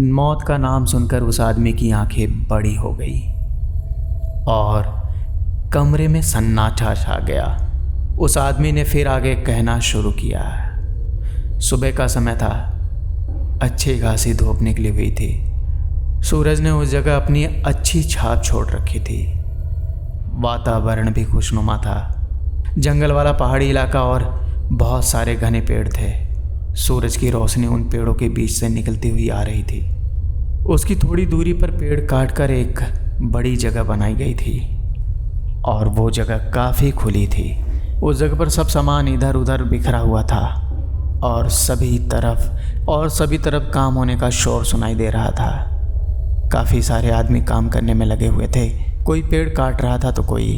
मौत का नाम सुनकर उस आदमी की आंखें बड़ी हो गई और कमरे में सन्नाटा छा गया। उस आदमी ने फिर आगे कहना शुरू किया। सुबह का समय था, अच्छी खासी धूप निकली हुई थी। सूरज ने उस जगह अपनी अच्छी छाप छोड़ रखी थी। वातावरण भी खुशनुमा था। जंगल वाला पहाड़ी इलाका और बहुत सारे घने पेड़ थे। सूरज की रोशनी उन पेड़ों के बीच से निकलती हुई आ रही थी। उसकी थोड़ी दूरी पर पेड़ काटकर एक बड़ी जगह बनाई गई थी और वो जगह काफ़ी खुली थी। उस जगह पर सब सामान इधर उधर बिखरा हुआ था और सभी तरफ काम होने का शोर सुनाई दे रहा था। काफ़ी सारे आदमी काम करने में लगे हुए थे। कोई पेड़ काट रहा था तो कोई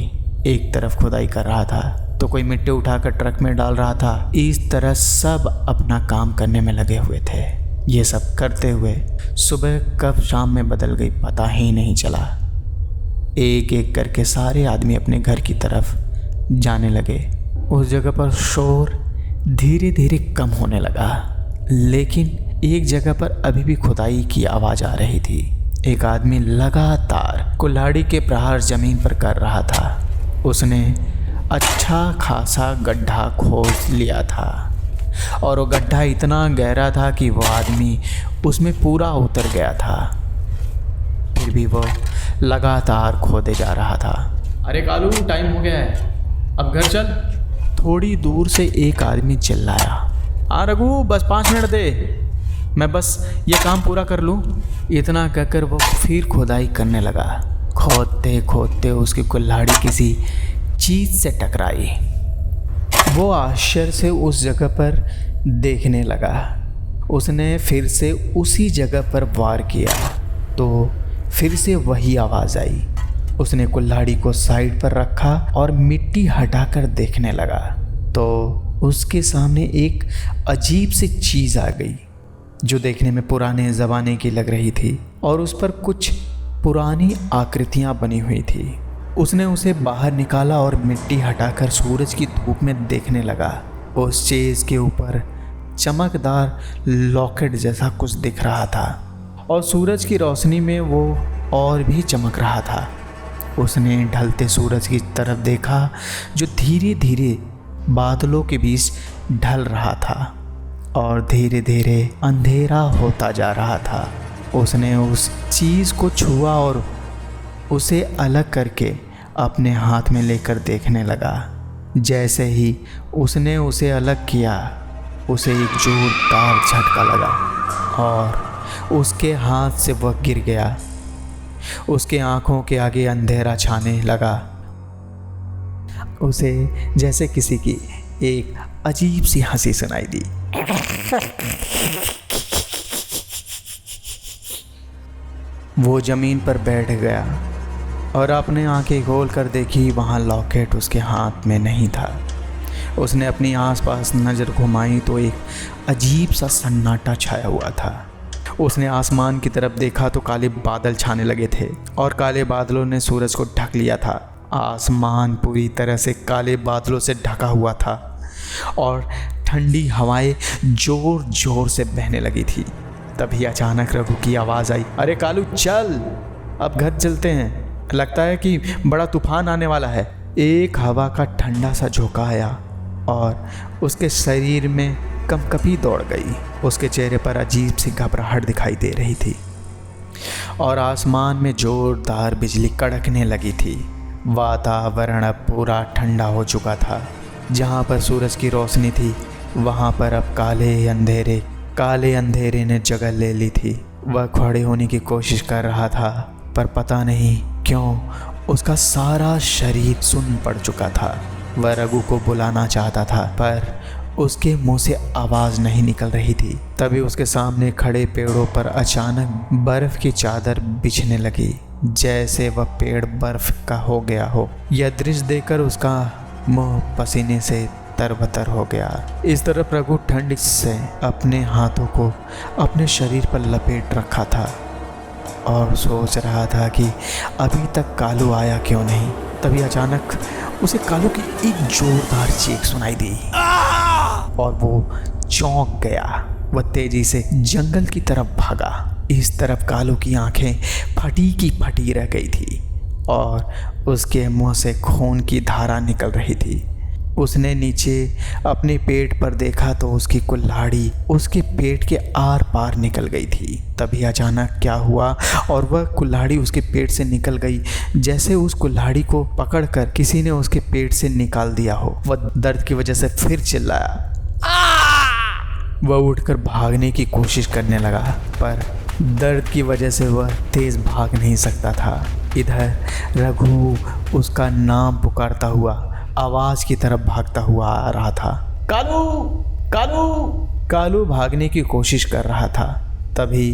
एक तरफ खुदाई कर रहा था तो कोई मिट्टी उठाकर ट्रक में डाल रहा था। इस तरह सब अपना काम करने में लगे हुए थे। ये सब करते हुए सुबह कब शाम में बदल गई पता ही नहीं चला। एक एक करके सारे आदमी अपने घर की तरफ जाने लगे। उस जगह पर शोर धीरे धीरे कम होने लगा, लेकिन एक जगह पर अभी भी खुदाई की आवाज़ आ रही थी। एक आदमी लगातार कुल्हाड़ी के प्रहार जमीन पर कर रहा था। उसने अच्छा खासा गड्ढा खोद लिया था और वो गड्ढा इतना गहरा था कि वो आदमी उसमें पूरा उतर गया था। फिर भी वो लगातार खोदे जा रहा था। अरे कालू, टाइम हो गया है, अब घर चल। थोड़ी दूर से एक आदमी चिल्लाया। हाँ रघु, बस 5 मिनट दे, मैं बस ये काम पूरा कर लूँ। इतना कहकर वो फिर खुदाई करने लगा। खोदते खोदते उसकी कुल्हाड़ी किसी चीज़ से टकराई। वो आश्चर्य से उस जगह पर देखने लगा। उसने फिर से उसी जगह पर वार किया तो फिर से वही आवाज़ आई। उसने कुल्हाड़ी को साइड पर रखा और मिट्टी हटाकर देखने लगा तो उसके सामने एक अजीब सी चीज़ आ गई जो देखने में पुराने ज़माने की लग रही थी और उस पर कुछ पुरानी आकृतियाँ बनी हुई थी। उसने उसे बाहर निकाला और मिट्टी हटाकर सूरज की धूप में देखने लगा। उस चीज़ के ऊपर चमकदार लॉकेट जैसा कुछ दिख रहा था और सूरज की रोशनी में वो और भी चमक रहा था। उसने ढलते सूरज की तरफ देखा जो धीरे धीरे बादलों के बीच ढल रहा था और धीरे धीरे अंधेरा होता जा रहा था। उसने उस चीज़ को छुआ और उसे अलग करके अपने हाथ में लेकर देखने लगा। जैसे ही उसने उसे अलग किया, उसे एक जोरदार झटका लगा और उसके हाथ से वह गिर गया। उसके आंखों के आगे अंधेरा छाने लगा। उसे जैसे किसी की एक अजीब सी हंसी सुनाई दी। वो ज़मीन पर बैठ गया और अपने आंखें खोल कर देखी। वहाँ लॉकेट उसके हाथ में नहीं था। उसने अपनी आसपास नज़र घुमाई तो एक अजीब सा सन्नाटा छाया हुआ था। उसने आसमान की तरफ देखा तो काले बादल छाने लगे थे और काले बादलों ने सूरज को ढक लिया था। आसमान पूरी तरह से काले बादलों से ढका हुआ था और ठंडी हवाएं ज़ोर ज़ोर से बहने लगी थी। तभी अचानक रघु की आवाज़ आई। अरे कालू चल, अब घर चलते हैं, लगता है कि बड़ा तूफान आने वाला है। एक हवा का ठंडा सा झोंका आया और उसके शरीर में कंपकपी दौड़ गई। उसके चेहरे पर अजीब सी घबराहट दिखाई दे रही थी और आसमान में जोरदार बिजली कड़कने लगी थी। वातावरण अब पूरा ठंडा हो चुका था। जहाँ पर सूरज की रोशनी थी वहाँ पर अब काले अंधेरे ने जगह ले ली थी। वह खड़े होने की कोशिश कर रहा था पर पता नहीं क्यों उसका सारा शरीर सुन्न पड़ चुका था। वह रघु को बुलाना चाहता था पर उसके मुंह से आवाज़ नहीं निकल रही थी। तभी उसके सामने खड़े पेड़ों पर अचानक बर्फ़ की चादर बिछने लगी, जैसे वह पेड़ बर्फ़ का हो गया हो। यह दृश्य देखकर उसका मुंह पसीने से तरबतर हो गया। इस तरफ रघु ठंड से अपने हाथों को अपने शरीर पर लपेट रखा था और सोच रहा था कि अभी तक कालू आया क्यों नहीं। तभी अचानक उसे कालू की एक जोरदार चीख सुनाई दी और वो चौंक गया। वह तेजी से जंगल की तरफ भागा। इस तरफ कालू की आंखें फटी की फटी रह गई थी और उसके मुंह से खून की धारा निकल रही थी। उसने नीचे अपने पेट पर देखा तो उसकी कुल्हाड़ी उसके पेट के आर पार निकल गई थी। तभी अचानक क्या हुआ और वह कुल्हाड़ी उसके पेट से निकल गई, जैसे उस कुल्हाड़ी को पकड़कर किसी ने उसके पेट से निकाल दिया हो। वह दर्द की वजह से फिर चिल्लाया। वह उठकर भागने की कोशिश करने लगा, पर दर्द की वजह से वह तेज भाग नहीं सकता था। इधर रघु उसका नाम पुकारता हुआ आवाज की तरफ भागता हुआ आ रहा था। कालू, कालू। कालू भागने की कोशिश कर रहा था। तभी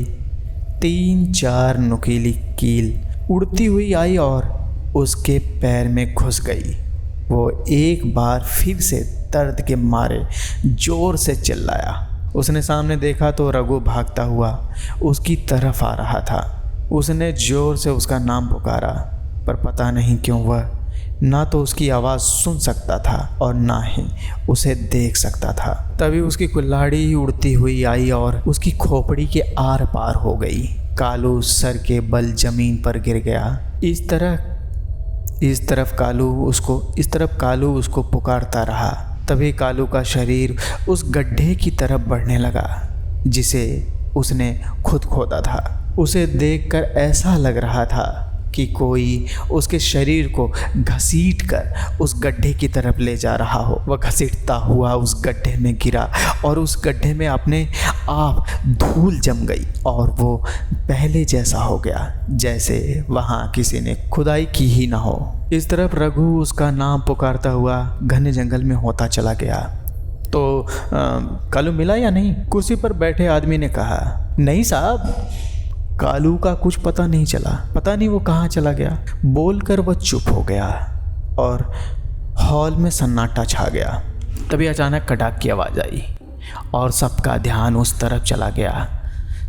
3-4 नुकीली कील उड़ती हुई आई और उसके पैर में घुस गई। वो एक बार फिर से दर्द के मारे जोर से चिल्लाया। उसने सामने देखा तो रघु भागता हुआ उसकी तरफ आ रहा था। उसने जोर से उसका नाम पुकारा, पर पता नहीं क्यों वह ना तो उसकी आवाज़ सुन सकता था और ना ही उसे देख सकता था। तभी उसकी कुल्हाड़ी उड़ती हुई आई और उसकी खोपड़ी के आर पार हो गई। कालू सर के बल जमीन पर गिर गया। इस तरफ कालू उसको पुकारता रहा। तभी कालू का शरीर उस गड्ढे की तरफ बढ़ने लगा जिसे उसने खुद खोदा था। उसे देखकर ऐसा लग रहा था कि कोई उसके शरीर को घसीटकर उस गड्ढे की तरफ ले जा रहा हो। वह घसीटता हुआ उस गड्ढे में गिरा और उस गड्ढे में अपने आप धूल जम गई और वो पहले जैसा हो गया जैसे वहाँ किसी ने खुदाई की ही ना हो। इस तरफ रघु उसका नाम पुकारता हुआ घने जंगल में होता चला गया। तो कालू मिला या नहीं? कुर्सी पर बैठे आदमी ने कहा। नहीं साहब, कालू का कुछ पता नहीं चला। पता नहीं वो कहाँ चला गया। बोलकर वह चुप हो गया और हॉल में सन्नाटा छा गया। तभी अचानक कड़ाक की आवाज़ आई और सबका ध्यान उस तरफ चला गया।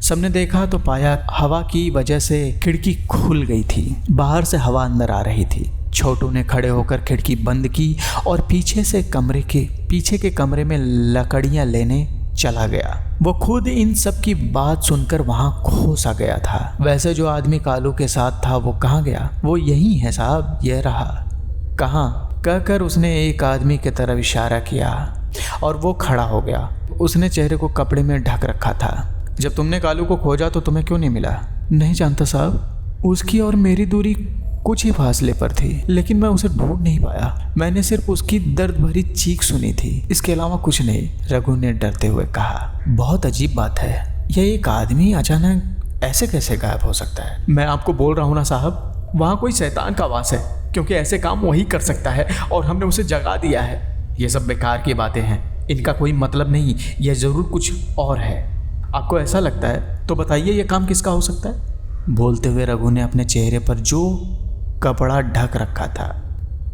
सबने देखा तो पाया हवा की वजह से खिड़की खुल गई थी। बाहर से हवा अंदर आ रही थी। छोटू ने खड़े होकर खिड़की बंद की और पीछे के कमरे में लकड़ियाँ लेने चला गया। वो खुद इन सब की बात सुनकर वहाँ खो सा गया था। वैसे जो आदमी कालू के साथ था वो कहाँ गया? वो यही है साहब, ये रहा। कहाँ? कहकर उसने एक आदमी की तरफ इशारा किया और वो खड़ा हो गया। उसने चेहरे को कपड़े में ढक रखा था। जब तुमने कालू को खोजा तो तुम्हें क्यों नहीं मिला? नहीं जानता साहब, उसकी और मेरी दूरी कुछ ही फासले पर थी, लेकिन मैं उसे ढूंढ नहीं पाया। मैंने सिर्फ उसकी दर्द भरी चीख सुनी थी, इसके अलावा कुछ नहीं, रघु ने डरते हुए कहा। बहुत अजीब बात है, यह एक आदमी अचानक ऐसे कैसे गायब हो सकता है? मैं आपको बोल रहा हूँ ना साहब, वहाँ कोई शैतान का वास है, क्योंकि ऐसे काम वही कर सकता है और हमने उसे जगा दिया है। ये सब बेकार की बातें हैं, इनका कोई मतलब नहीं, यह ज़रूर कुछ और है। आपको ऐसा लगता है तो बताइए यह काम किसका हो सकता है? बोलते हुए रघु ने अपने चेहरे पर जो कपड़ा ढक रखा था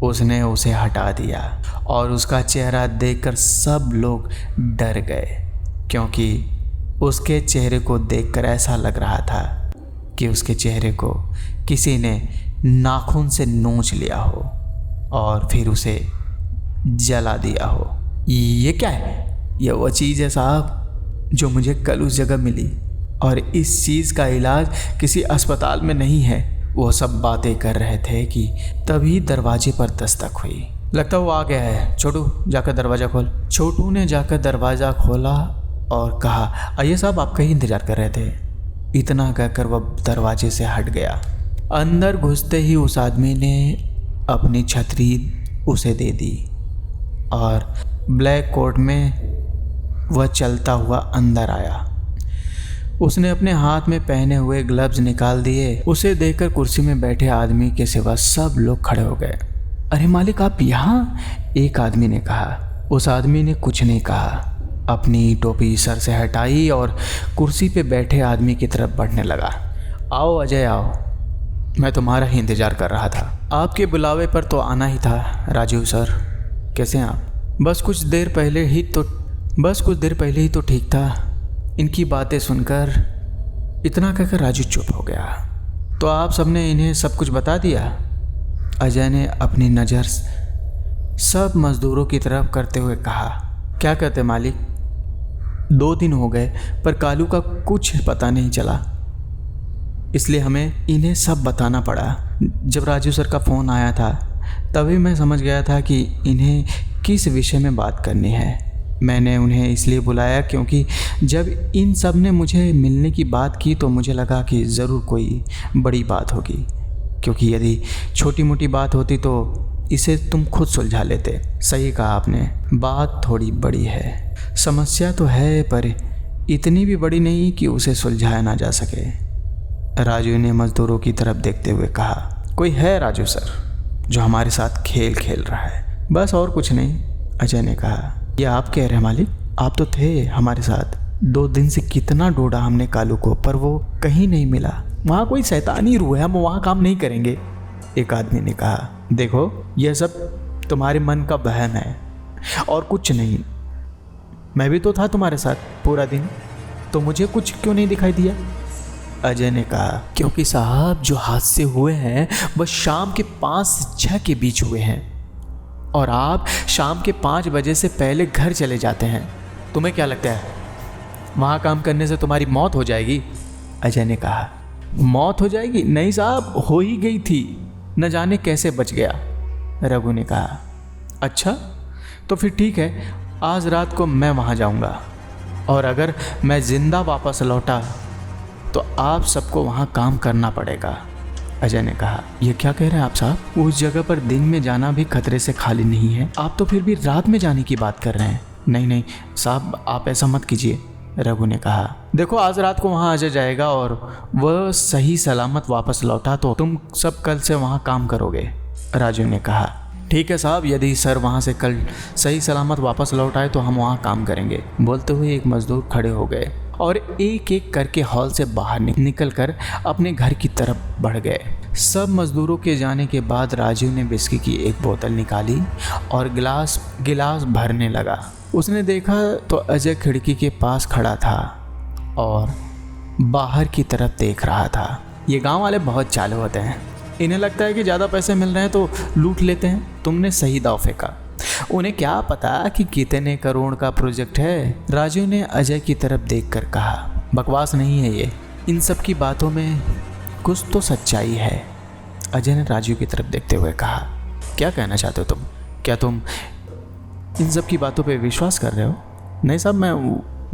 उसने उसे हटा दिया और उसका चेहरा देखकर सब लोग डर गए, क्योंकि उसके चेहरे को देखकर ऐसा लग रहा था कि उसके चेहरे को किसी ने नाखून से नोच लिया हो और फिर उसे जला दिया हो। ये क्या है? ये वो चीज़ है साहब जो मुझे कल उस जगह मिली, और इस चीज़ का इलाज किसी अस्पताल में नहीं है। वो सब बातें कर रहे थे कि तभी दरवाजे पर दस्तक हुई। लगता वो आ गया है। छोटू, जाकर दरवाज़ा खोल। छोटू ने जाकर दरवाज़ा खोला और कहा, आइए साहब, आपका ही इंतज़ार कर रहे थे। इतना कहकर वह दरवाजे से हट गया। अंदर घुसते ही उस आदमी ने अपनी छतरी उसे दे दी और ब्लैक कोट में वह चलता हुआ अंदर आया। उसने अपने हाथ में पहने हुए ग्लव्स निकाल दिए। उसे देखकर कुर्सी में बैठे आदमी के सिवा सब लोग खड़े हो गए। अरे मालिक, आप यहाँ? एक आदमी ने कहा। उस आदमी ने कुछ नहीं कहा, अपनी टोपी सर से हटाई और कुर्सी पे बैठे आदमी की तरफ बढ़ने लगा। आओ अजय, आओ, मैं तुम्हारा ही इंतज़ार कर रहा था। आपके बुलावे पर तो आना ही था। राजीव सर, कैसे हैं आप? बस कुछ देर पहले ही तो ठीक था। इनकी बातें सुनकर इतना कहकर राजू चुप हो गया। तो आप सबने इन्हें सब कुछ बता दिया? अजय ने अपनी नज़र सब मज़दूरों की तरफ करते हुए कहा। क्या कहते मालिक? 2 दिन हो गए पर कालू का कुछ पता नहीं चला। इसलिए हमें इन्हें सब बताना पड़ा। जब राजू सर का फ़ोन आया था तभी मैं समझ गया था कि इन्हें किस विषय में बात करनी है। मैंने उन्हें इसलिए बुलाया क्योंकि जब इन सब ने मुझे मिलने की बात की तो मुझे लगा कि ज़रूर कोई बड़ी बात होगी, क्योंकि यदि छोटी मोटी बात होती तो इसे तुम खुद सुलझा लेते। सही कहा आपने, बात थोड़ी बड़ी है। समस्या तो है पर इतनी भी बड़ी नहीं कि उसे सुलझाया ना जा सके। राजू ने मज़दूरों की तरफ देखते हुए कहा, कोई है राजू सर जो हमारे साथ खेल खेल रहा है? बस और कुछ नहीं, अजय ने कहा। ये आप कह रहे हैं मालिक? आप तो थे हमारे साथ। 2 दिन से कितना ढूंढा हमने कालू को, पर वो कहीं नहीं मिला। वहाँ कोई शैतानी रूह है, हम वहाँ काम नहीं करेंगे, एक आदमी ने कहा। देखो, यह सब तुम्हारे मन का वहम है और कुछ नहीं। मैं भी तो था तुम्हारे साथ पूरा दिन, तो मुझे कुछ क्यों नहीं दिखाई दिया? अजय ने कहा, क्योंकि साहब जो हादसे हुए हैं वह शाम के 5 से 6 के बीच हुए हैं और आप शाम के 5 बजे से पहले घर चले जाते हैं। तुम्हें क्या लगता है वहाँ काम करने से तुम्हारी मौत हो जाएगी? अजय ने कहा। मौत हो जाएगी? नहीं साहब, हो ही गई थी, न जाने कैसे बच गया, रघु ने कहा। अच्छा, तो फिर ठीक है, आज रात को मैं वहाँ जाऊँगा और अगर मैं ज़िंदा वापस लौटा तो आप सबको वहाँ काम करना पड़ेगा, अजय ने कहा। ये क्या कह रहे हैं आप साहब? उस जगह पर दिन में जाना भी खतरे से खाली नहीं है, आप तो फिर भी रात में जाने की बात कर रहे हैं। नहीं नहीं साहब, आप ऐसा मत कीजिए, रघु ने कहा। देखो, आज रात को वहाँ अजय जाएगा और वह सही सलामत वापस लौटा तो तुम सब कल से वहाँ काम करोगे, राजू ने कहा। ठीक है साहब, यदि सर वहाँ से कल सही सलामत वापस लौट आए तो हम वहाँ काम करेंगे। बोलते हुए एक मजदूर खड़े हो गए और एक एक करके हॉल से बाहर निकल कर अपने घर की तरफ बढ़ गए। सब मजदूरों के जाने के बाद राजू ने विस्की की एक बोतल निकाली और गिलास भरने लगा। उसने देखा तो अजय खिड़की के पास खड़ा था और बाहर की तरफ देख रहा था। ये गांव वाले बहुत चालू होते हैं, इन्हें लगता है कि ज़्यादा पैसे मिल रहे हैं तो लूट लेते हैं। तुमने सही दाव फेंका, उन्हें क्या पता कि कितने करोड़ का प्रोजेक्ट है, राजू ने अजय की तरफ देखकर कहा। बकवास नहीं है ये, इन सब की बातों में कुछ तो सच्चाई है, अजय ने राजू की तरफ देखते हुए कहा। क्या कहना चाहते हो तुम? क्या तुम इन सब की बातों पे विश्वास कर रहे हो? नहीं साहब,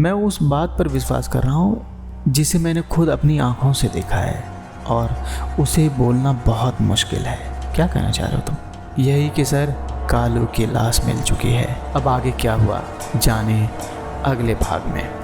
मैं उस बात पर विश्वास कर रहा हूँ जिसे मैंने खुद अपनी आँखों से देखा है और उसे बोलना बहुत मुश्किल है। क्या कहना चाह रहे हो तुम? यही कि सर, कालू की लाश मिल चुकी है। अब आगे क्या हुआ जाने अगले भाग में।